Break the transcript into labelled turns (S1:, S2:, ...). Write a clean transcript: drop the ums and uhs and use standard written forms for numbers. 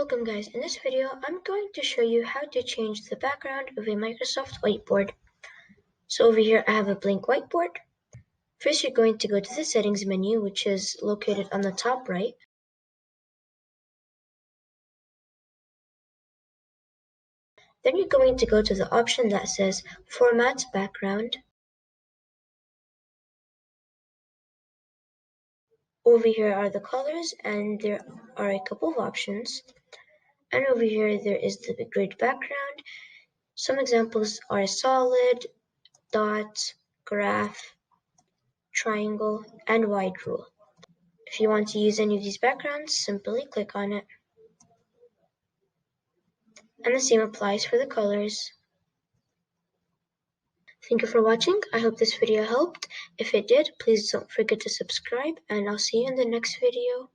S1: Welcome guys, in this video I'm going to show you how to change the background of a Microsoft whiteboard. So over here I have a blank whiteboard. First you're going to go to the settings menu, which is located on the top right. Then you're going to go to the option that says Format Background. Over here are the colors and there are a couple of options. And over here there is the grid background. Some examples are solid, dot, graph, triangle, and wide rule. If you want to use any of these backgrounds, simply click on it. And the same applies for the colors. Thank you for watching. I hope this video helped. If it did, please don't forget to subscribe, and I'll see you in the next video.